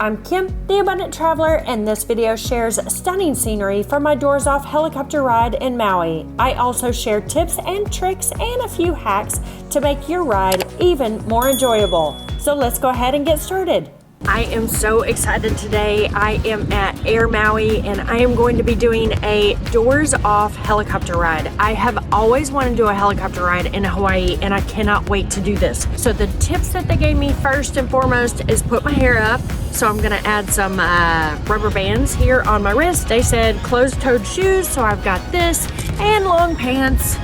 I'm Kim, the Abundant Traveler, and this video shares stunning scenery from my doors off helicopter ride in Maui. I also share tips and tricks and a few hacks to make your ride even more enjoyable. So let's go ahead and get started. I am so excited today. I am at Air Maui and I am going to be doing a doors off helicopter ride. I have always wanted to do a helicopter ride in Hawaii and I cannot wait to do this. So the tips that they gave me first and foremost is put my hair up. So I'm gonna add some rubber bands here on my wrist. They said closed-toed shoes, so I've got this, and long pants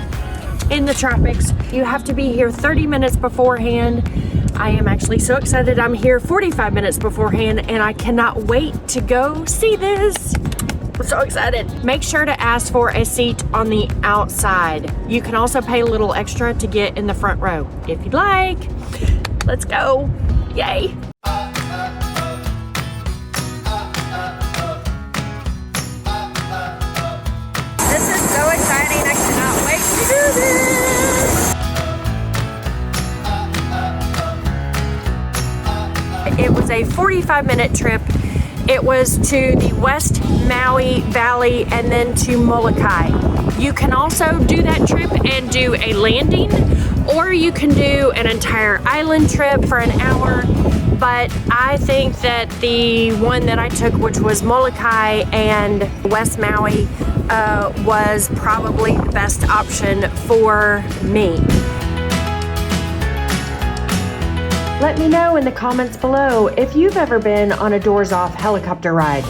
in the tropics. You have to be here 30 minutes beforehand. I am actually so excited. I'm here 45 minutes beforehand and I cannot wait to go see this. I'm so excited. Make sure to ask for a seat on the outside. You can also pay a little extra to get in the front row if you'd like. Let's go. Yay. This is so exciting. I cannot wait to do this. It was a 45-minute trip. It was to the West Maui Valley and then to Molokai. You can also do that trip and do a landing, or you can do an entire island trip for an hour. But I think that the one that I took, which was Molokai and West Maui, was probably the best option for me. Let me know in the comments below if you've ever been on a doors off helicopter ride.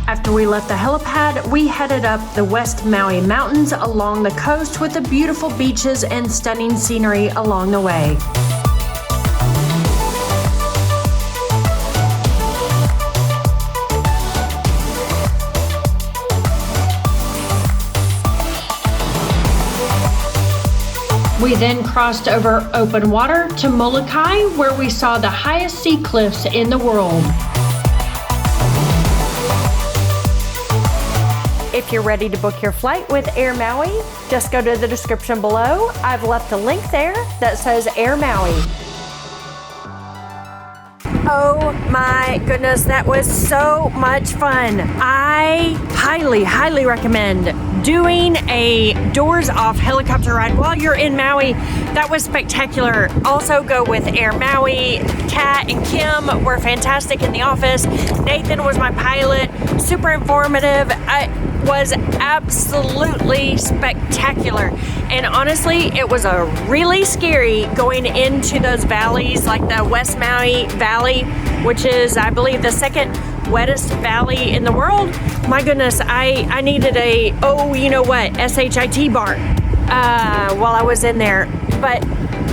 After we left the helipad, we headed up the West Maui Mountains along the coast with the beautiful beaches and stunning scenery along the way. We then crossed over open water to Molokai, where we saw the highest sea cliffs in the world. If you're ready to book your flight with Air Maui, just go to the description below. I've left a link there that says Air Maui. Oh my goodness, that was so much fun. I highly recommend doing a doors off helicopter ride while you're in Maui. That was spectacular. Also go with Air Maui. Kat and Kim were fantastic in the office. Nathan was my pilot, super informative. It was absolutely spectacular. And honestly, it was really scary going into those valleys, like the West Maui Valley, which is, I believe, the second wettest valley in the world. My goodness, I needed a, SHIT bar while I was in there. But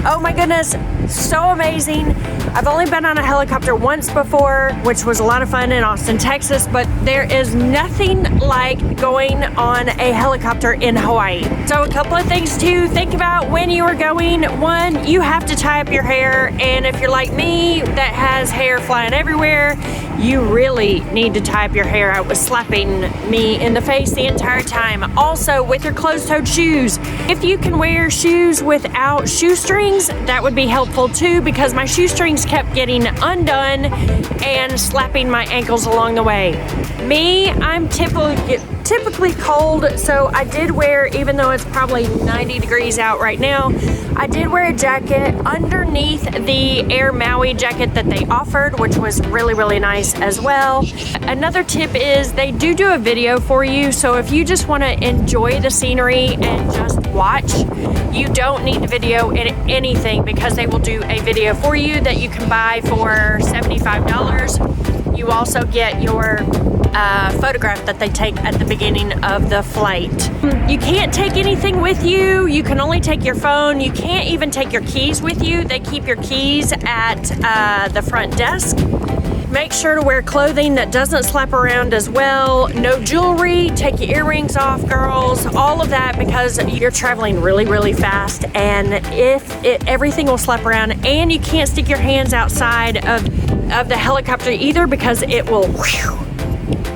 oh my goodness, so amazing. I've only been on a helicopter once before, which was a lot of fun in Austin, Texas, but there is nothing like going on a helicopter in Hawaii. So a couple of things to think about when you are going. One, you have to tie up your hair, and if you're like me that has hair flying everywhere, you really need to tie up your hair. It was slapping me in the face the entire time. Also, with your closed-toed shoes, if you can wear shoes without shoestrings, that would be helpful too, because my shoestrings kept getting undone and slapping my ankles along the way. Me, I'm typically cold, so I did wear, even though it's probably 90 degrees out right now, I did wear a jacket underneath the Air Maui jacket that they offered, which was really nice as well. Another tip is they do a video for you, so if you just want to enjoy the scenery and just watch, you don't need to video anything, because they will do a video for you that you can buy for $75. You also get your photograph that they take at the beginning of the flight. You can't take anything with you. You can only take your phone. You can't even take your keys with you. They keep your keys at the front desk. Make sure to wear clothing that doesn't slap around as well. No jewelry. Take your earrings off, girls. All of that, because you're traveling really fast, and everything will slap around, and you can't stick your hands outside of the helicopter either, because it will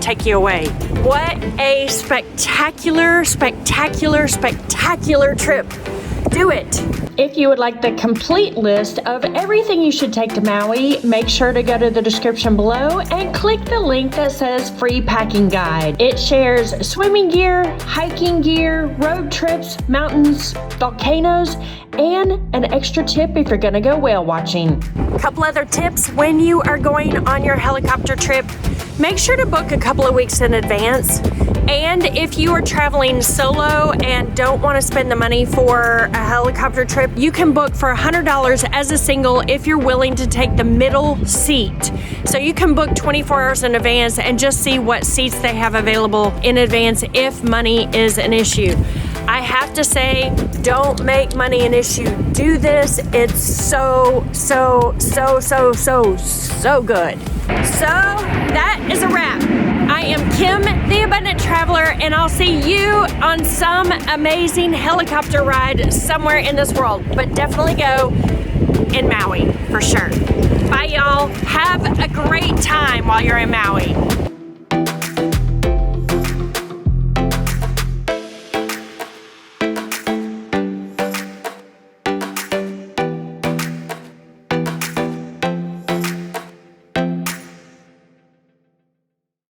take you away. What a spectacular trip. Do it. If you would like the complete list of everything you should take to Maui, make sure to go to the description below and click the link that says free packing guide. It shares swimming gear, hiking gear, road trips, mountains, volcanoes, and an extra tip if you're gonna go whale watching. A couple other tips when you are going on your helicopter trip. Make sure to book a couple of weeks in advance. And if you are traveling solo and don't want to spend the money for a helicopter trip, you can book for $100 as a single if you're willing to take the middle seat. So you can book 24 hours in advance and just see what seats they have available in advance if money is an issue. I have to say, don't make money an issue. Do this. It's so good. So that is a wrap. I am Kim, the Abundant Traveler, and I'll see you on some amazing helicopter ride somewhere in this world. But definitely go in Maui for sure. Bye, y'all. Have a great time while you're in Maui.